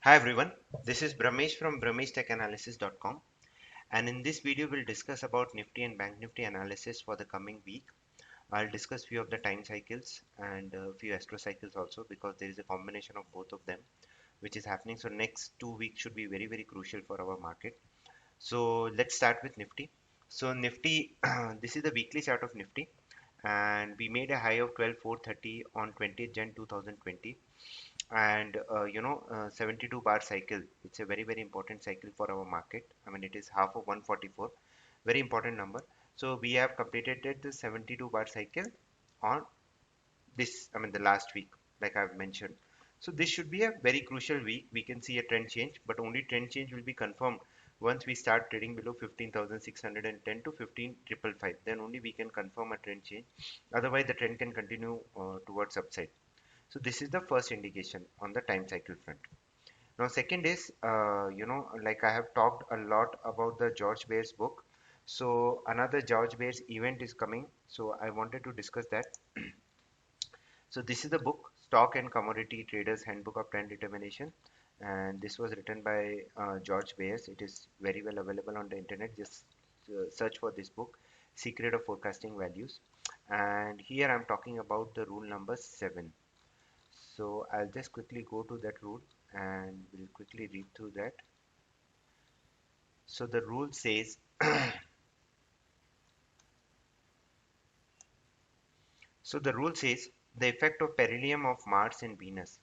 Hi everyone, this is Brahmesh from BrahmeshTechAnalysis.com, and in this video we'll discuss about Nifty and Bank Nifty analysis for the coming week. I'll discuss few of the time cycles and few astro cycles also, because there is a combination of both of them which is happening. So next 2 weeks should be very crucial for our market. So let's start with Nifty. So Nifty, this is the weekly chart of Nifty, and we made a high of 12,430 on 20th Jan 2020, and 72 bar cycle, it's a very important cycle for our market. I mean, it is half of 144, very important number. So we have completed the 72 bar cycle on this, I mean, the last week, like I've mentioned. So this should be a very crucial week. We can see a trend change, but only trend change will be confirmed once we start trading below 15,610 to 15,555. Then only we can confirm a trend change. Otherwise the trend can continue towards upside. So this is the first indication on the time cycle front. Now, second is, like I have talked a lot about the George Bear's book. So another George Bear's event is coming. So I wanted to discuss that. So this is the book, Stock and Commodity Traders Handbook of Trend Determination. And this was written by George Bears. It is very well available on the internet. Just search for this book, Secret of Forecasting Values. And here I'm talking about the rule number 7. So I'll just quickly go to that rule and we'll quickly read through that. So the rule says, the effect of perihelion of Mars and Venus.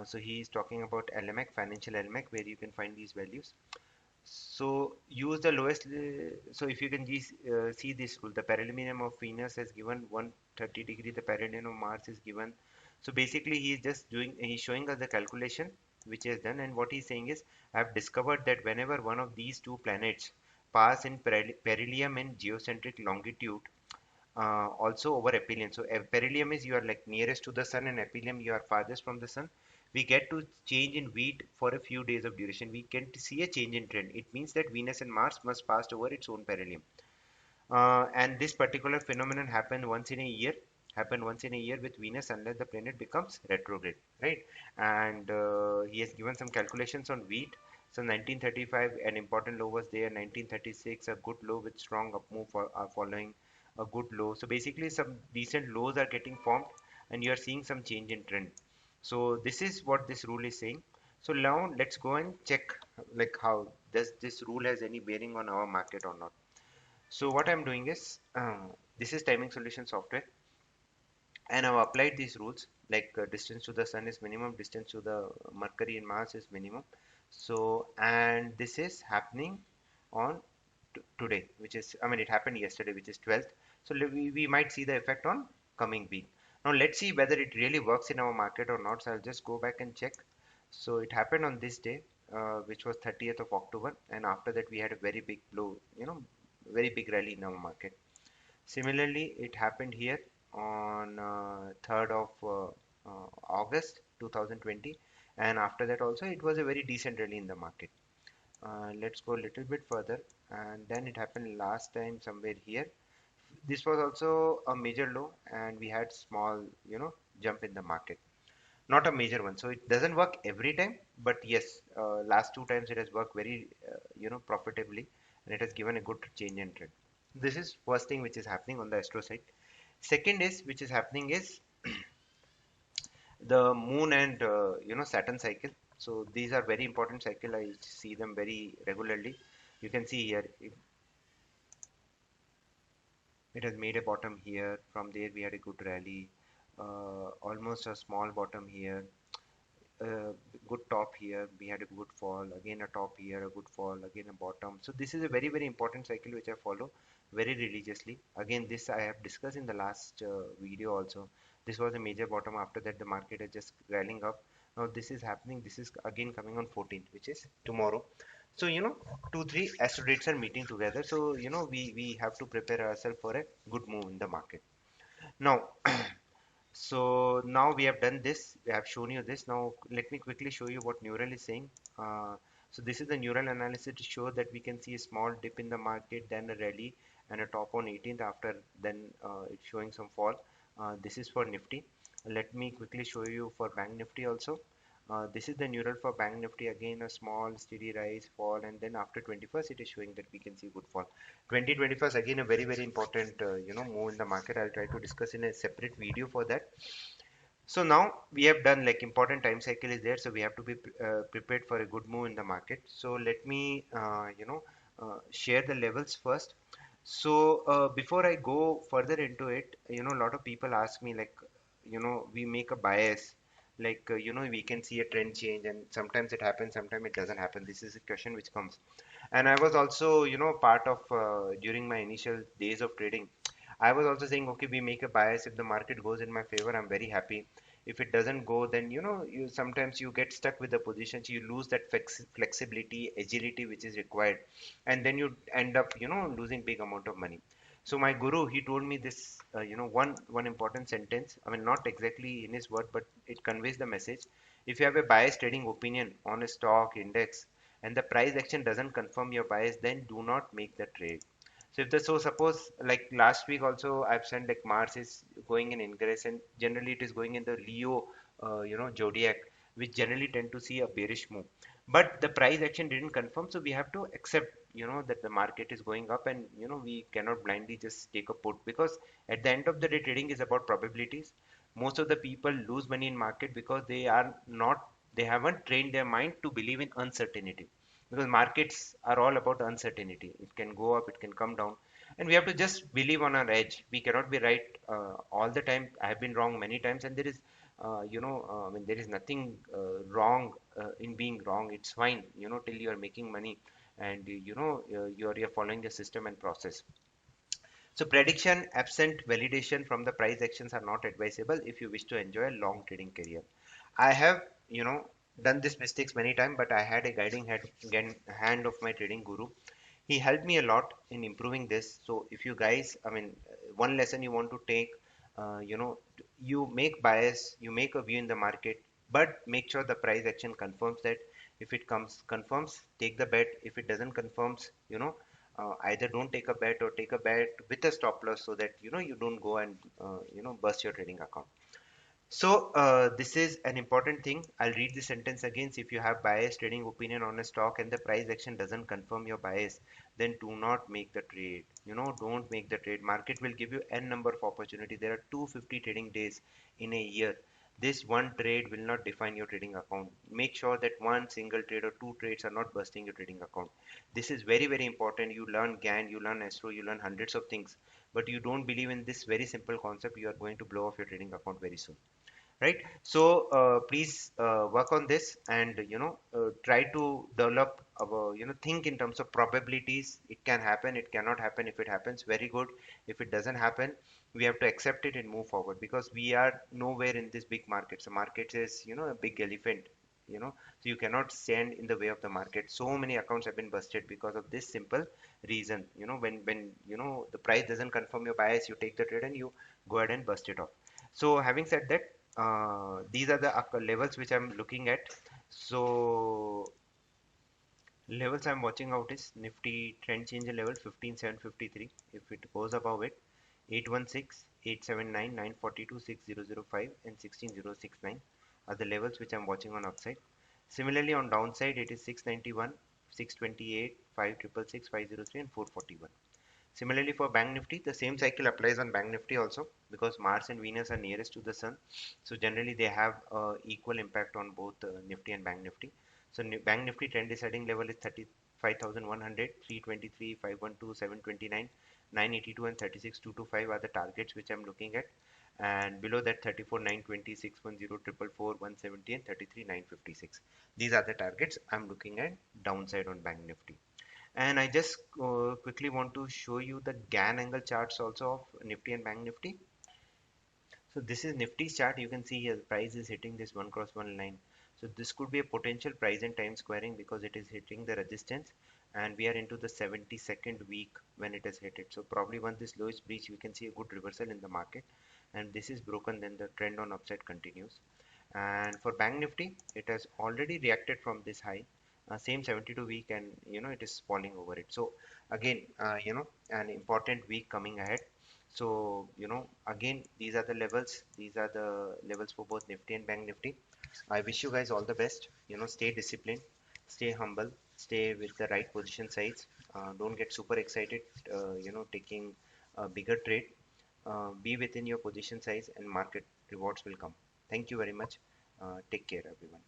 So he is talking about LMAC, financial LMAC, where you can find these values. So use the lowest. So if you can see this rule, the parallelium of Venus is given 130 degree. The parallelium of Mars is given. So basically, he is just doing. He's showing us the calculation which is done, and what he's saying is, I have discovered that whenever one of these two planets pass in perihelion and geocentric longitude, also over aphelion. So perihelion is you are like nearest to the sun, and aphelion you are farthest from the sun. We get to change in wheat for a few days of duration. We can see a change in trend. It means that Venus and Mars must pass over its own perihelion. And this particular phenomenon happened once in a year. Happened once in a year with Venus, unless the planet becomes retrograde, right? And he has given some calculations on wheat. So 1935, an important low was there. 1936, a good low with strong up move following a good low. So basically, some decent lows are getting formed, and you are seeing some change in trend. So this is what this rule is saying. So now let's go and check, like, how does this rule has any bearing on our market or not. So what I'm doing is, this is timing solution software, and I've applied these rules, like distance to the sun is minimum, distance to the Mercury and Mars is minimum. So, and this is happening on today, which is, I mean, it happened yesterday, which is 12th. So we might see the effect on coming week. Now let's see whether it really works in our market or not. So I'll just go back and check. So it happened on this day, which was 30th of October, and after that we had a very big blow, very big rally in our market. Similarly, it happened here on 3rd of August 2020, and after that also it was a very decent rally in the market. Let's go a little bit further, and then it happened last time somewhere here. This was also a major low, and we had small, jump in the market. Not a major one, so it doesn't work every time, but yes, last two times it has worked very, profitably, and it has given a good change in trend. This is first thing which is happening on the astro side. Second is, which is happening is, the moon and Saturn cycle. So these are very important cycle. I see them very regularly. You can see here it has made a bottom here. From there we had a good rally, almost a small bottom here, a good top here, we had a good fall, again a top here, a good fall, again a bottom. So this is a very important cycle which I follow very religiously. Again, this I have discussed in the last video also. This was a major bottom. After that the market is just rallying up. Now this is happening, this is again coming on 14th, which is tomorrow. So 2 3 asteroids are meeting together, so we have to prepare ourselves for a good move in the market. Now, so now we have done this, we have shown you this. Now let me quickly show you what Neural is saying. So this is the Neural analysis to show that we can see a small dip in the market, then a rally and a top on 18th, after then it's showing some fall. This is for Nifty. Let me quickly show you for Bank Nifty also. This is the neural for Bank Nifty. Again, a small steady rise, fall, and then after 21st, it is showing that we can see good fall. 2021st, again, a very, very important, move in the market. I'll try to discuss in a separate video for that. So now we have done, like, important time cycle is there, so we have to be prepared for a good move in the market. So let me, share the levels first. So before I go further into it, a lot of people ask me, like, we make a bias, like, we can see a trend change, and sometimes it happens, sometimes it doesn't happen. This is a question which comes. And I was also, part of, during my initial days of trading, I was also saying, okay, we make a bias. If the market goes in my favor, I'm very happy. If it doesn't go, then, you sometimes you get stuck with the positions. You lose that flexibility, agility which is required, and then you end up, losing big amount of money. So my guru, he told me this, one important sentence. I mean, not exactly in his word, but it conveys the message. If you have a biased trading opinion on a stock index, and the price action doesn't confirm your bias, then do not make the trade. So if the so suppose, like last week also I've said, like, Mars is going in ingress, and generally it is going in the Leo, zodiac, which generally tend to see a bearish move. But the price action didn't confirm, so we have to accept, that the market is going up, and we cannot blindly just take a put, because at the end of the day, trading is about probabilities. Most of the people lose money in market because they haven't trained their mind to believe in uncertainty, because markets are all about uncertainty. It can go up, it can come down, and we have to just believe on our edge. We cannot be right all the time. I have been wrong many times, and there is, I mean, there is nothing wrong in being wrong. It's fine, till you are making money, and you're following the system and process. So prediction absent validation from the price actions are not advisable if you wish to enjoy a long trading career. I have, done these mistakes many times, but I had a guiding hand of my trading guru. He helped me a lot in improving this. So if you guys, I mean, one lesson you want to take, you make bias, you make a view in the market, but make sure the price action confirms that. If it comes confirms, take the bet. If it doesn't confirms, either don't take a bet, or take a bet with a stop loss, so that you don't go and burst your trading account. So this is an important thing. I'll read the sentence again. So if you have biased trading opinion on a stock, and the price action doesn't confirm your bias, then do not make the trade. Don't make the trade. Market will give you n number of opportunity. There are 250 trading days in a year. This one trade will not define your trading account. Make sure that one single trade or two trades are not busting your trading account. This is very, very important. You learn GAN, you learn Astro, you learn hundreds of things, but you don't believe in this very simple concept, you are going to blow off your trading account very soon, right? So please work on this, and try to develop our, think in terms of probabilities. It can happen, it cannot happen. If it happens, very good. If it doesn't happen, we have to accept it and move forward, because we are nowhere in this big market. So market is, a big elephant, so you cannot stand in the way of the market. So many accounts have been busted because of this simple reason. When the price doesn't confirm your bias, you take the trade and you go ahead and bust it off. So having said that, these are the levels which I'm looking at. So levels I'm watching out is Nifty trend change level 15,753. If it goes above it, 816, 879, 942, 6005, and 16069 are the levels which I'm watching on upside. Similarly, on downside, it is 691, 628, 5666, 503, and 441. Similarly, for Bank Nifty, the same cycle applies on Bank Nifty also, because Mars and Venus are nearest to the Sun. So generally, they have equal impact on both Nifty and Bank Nifty. So Bank Nifty trend deciding level is 35,100, 323, 512, 729, 982, and 36,225 are the targets which I'm looking at. And below that, 34, 920, 610, 444, 170, and 33, 956. These are the targets I'm looking at downside on Bank Nifty. And I just quickly want to show you the GAN angle charts also of Nifty and Bank Nifty. So this is Nifty's chart. You can see here the price is hitting this one cross one line. So this could be a potential price and time squaring, because it is hitting the resistance, and we are into the 72nd week when it has hit it. So probably once this low is breached, we can see a good reversal in the market, and this is broken, then the trend on upside continues. And for Bank Nifty, it has already reacted from this high, same 72 week, and it is falling over it. So again, an important week coming ahead. So again, these are the levels for both Nifty and Bank Nifty. I wish you guys all the best. You know, stay disciplined, stay humble, stay with the right position size. Don't get super excited, taking a bigger trade. Be within your position size and market rewards will come. Thank you very much. Take care, everyone.